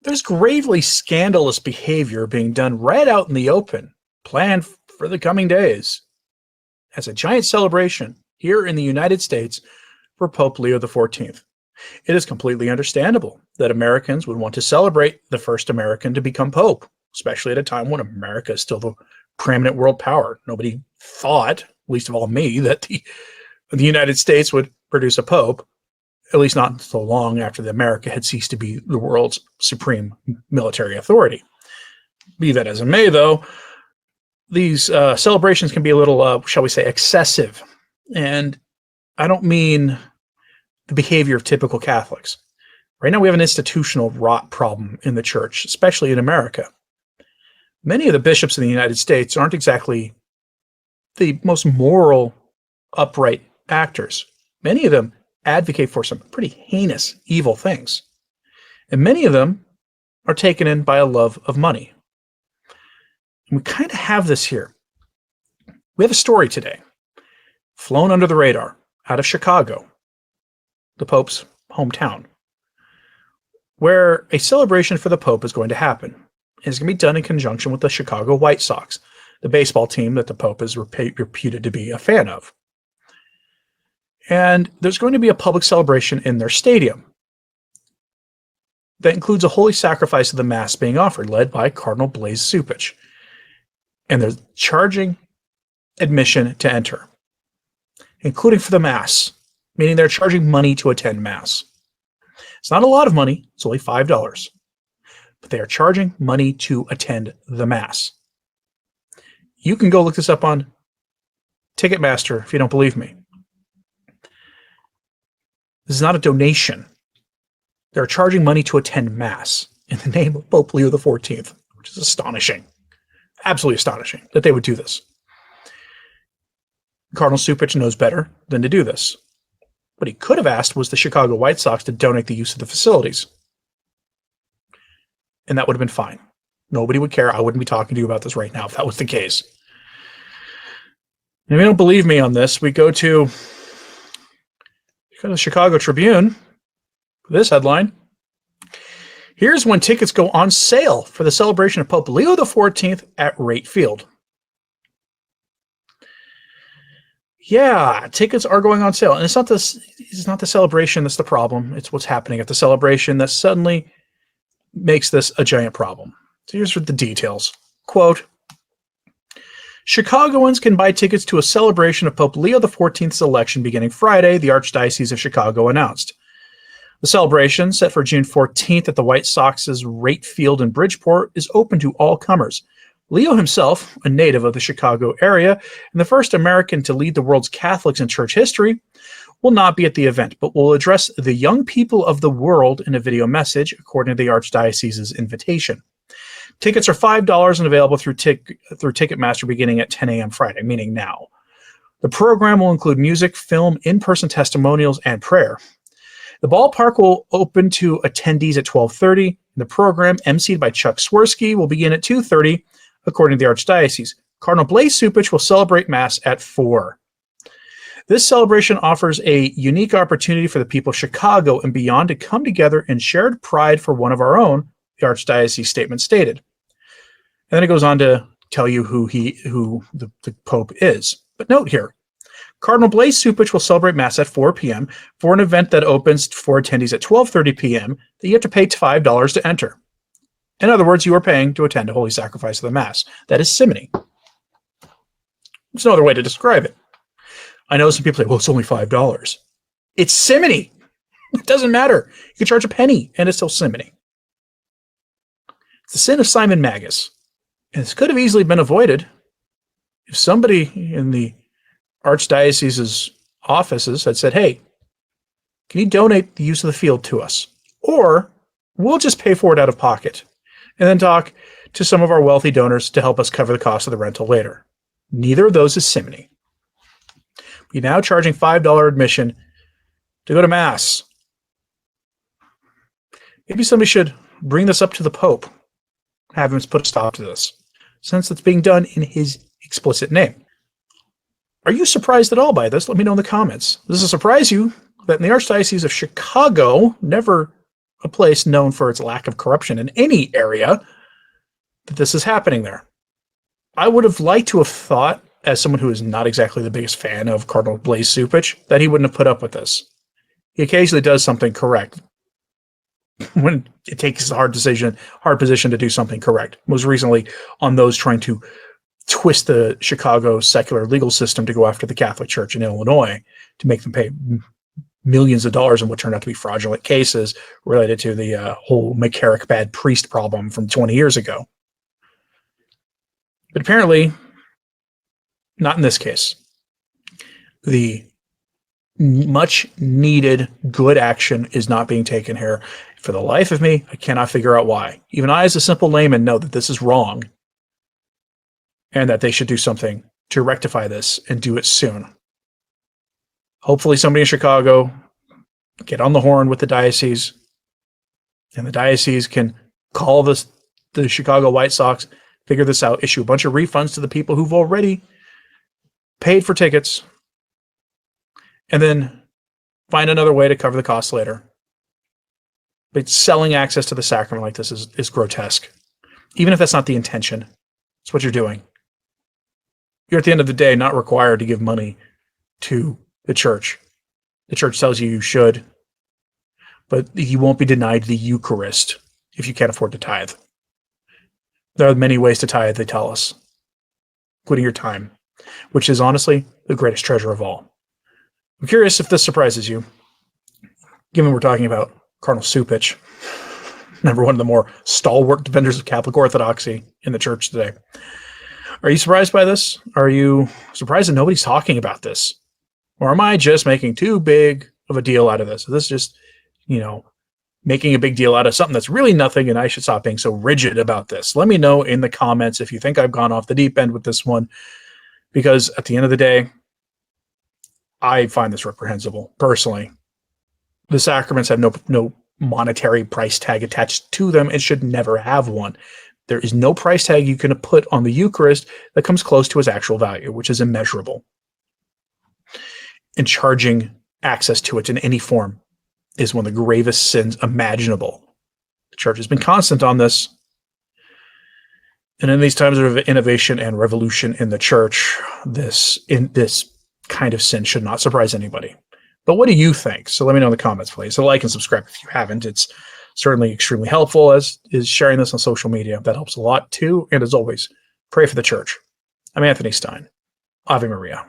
There's gravely scandalous behavior being done right out in the open, planned for the coming days, as a giant celebration here in the United States for Pope Leo XIV. It is completely understandable that Americans would want to celebrate the first American to become Pope, especially at a time when America is still the preeminent world power. Nobody thought, least of all me, that the United States would produce a Pope, at least not so long after America had ceased to be the world's supreme military authority. Be that as it may, though, these celebrations can be a little, shall we say, excessive. And I don't mean the behavior of typical Catholics. Right now we have an institutional rot problem in the church, especially in America. Many of the bishops in the United States aren't exactly the most moral, upright actors. Many of them advocate for some pretty heinous, evil things. And many of them are taken in by a love of money. And we kind of have this here. We have a story today, flown under the radar, out of Chicago, the Pope's hometown, where a celebration for the Pope is going to happen. It's going to be done in conjunction with the Chicago White Sox, the baseball team that the Pope is reputed to be a fan of. And there's going to be a public celebration in their stadium that includes a holy sacrifice of the Mass being offered, led by Cardinal Blaise Cupich. And they're charging admission to enter, including for the Mass, meaning they're charging money to attend Mass. It's not a lot of money, it's only $5, but they are charging money to attend the Mass. You can go look this up on Ticketmaster if you don't believe me. This is not a donation. They're charging money to attend Mass in the name of Pope Leo XIV, which is astonishing. Absolutely astonishing that they would do this. Cardinal Cupich knows better than to do this. What he could have asked was the Chicago White Sox to donate the use of the facilities. And that would have been fine. Nobody would care. I wouldn't be talking to you about this right now if that was the case. And if you don't believe me on this, we go to the Chicago Tribune. This headline. Here's when tickets go on sale for the celebration of Pope Leo XIV at Rate Field. Yeah, tickets are going on sale. And it's not the celebration that's the problem. It's what's happening at the celebration that suddenly makes this a giant problem. So here's the details. Quote, Chicagoans can buy tickets to a celebration of Pope Leo XIV's election beginning Friday, the Archdiocese of Chicago announced. The celebration, set for June 14th at the White Sox's Rate Field in Bridgeport, is open to all comers. Leo himself, a native of the Chicago area and the first American to lead the world's Catholics in church history, will not be at the event, but will address the young people of the world in a video message, according to the Archdiocese's invitation. Tickets are $5 and available through Ticketmaster beginning at 10 a.m. Friday, meaning now. The program will include music, film, in-person testimonials, and prayer. The ballpark will open to attendees at 12:30. The program, emceed by Chuck Swirsky, will begin at 2:30, according to the Archdiocese. Cardinal Blaise Cupich will celebrate Mass at 4. This celebration offers a unique opportunity for the people of Chicago and beyond to come together in shared pride for one of our own, the Archdiocese statement stated. And then it goes on to tell you who the Pope is. But note here, Cardinal Blaise Cupich will celebrate Mass at 4 p.m. for an event that opens for attendees at 12:30 p.m. that you have to pay $5 to enter. In other words, you are paying to attend a holy sacrifice of the Mass. That is simony. There's no other way to describe it. I know some people say, well, it's only $5. It's simony. It doesn't matter. You can charge a penny, and it's still simony. It's the sin of Simon Magus. And this could have easily been avoided if somebody in the Archdiocese's offices had said, hey, can you donate the use of the field to us? Or we'll just pay for it out of pocket and then talk to some of our wealthy donors to help us cover the cost of the rental later. Neither of those is simony. We're now charging $5 admission to go to Mass. Maybe somebody should bring this up to the Pope, have him put a stop to this, since it's being done in his explicit name. Are you surprised at all by this? Let me know in the comments. Does it surprise you that in the Archdiocese of Chicago, never a place known for its lack of corruption in any area, that this is happening there. I would have liked to have thought, as someone who is not exactly the biggest fan of Cardinal Blaise Cupich, that he wouldn't have put up with this. He occasionally does something correct when it takes a hard position to do something correct. Most recently on those trying to twist the Chicago secular legal system to go after the Catholic Church in Illinois to make them pay millions of dollars in what turned out to be fraudulent cases related to the whole McCarrick bad priest problem from 20 years ago. But apparently, not in this case. The much needed good action is not being taken here. For the life of me, I cannot figure out why. Even I, as a simple layman, know that this is wrong and that they should do something to rectify this and do it soon. Hopefully somebody in Chicago get on the horn with the diocese, and the diocese can call the Chicago White Sox, figure this out, issue a bunch of refunds to the people who've already paid for tickets, and then find another way to cover the costs later. But selling access to the sacrament like this is grotesque. Even if that's not the intention, it's what you're doing. You're at the end of the day not required to give money to the church. The church tells you should, but you won't be denied the Eucharist if you can't afford to tithe. There are many ways to tithe, they tell us, including your time, which is honestly the greatest treasure of all. I'm curious if this surprises you, given we're talking about Cardinal Cupich, number one of the more stalwart defenders of Catholic orthodoxy in the church today. Are you surprised by this? Are you surprised that nobody's talking about this? Or am I just making too big of a deal out of this? Is this just, making a big deal out of something that's really nothing, and I should stop being so rigid about this? Let me know in the comments if you think I've gone off the deep end with this one, because at the end of the day, I find this reprehensible, personally. The sacraments have no monetary price tag attached to them and should never have one. There is no price tag you can put on the Eucharist that comes close to its actual value, which is immeasurable. And charging access to it in any form is one of the gravest sins imaginable. The church has been constant on this. And in these times of innovation and revolution in the church, this kind of sin should not surprise anybody. But what do you think? So let me know in the comments, please. So like and subscribe if you haven't. It's certainly extremely helpful, as is sharing this on social media. That helps a lot too. And as always, pray for the church. I'm Anthony Stine. Ave Maria.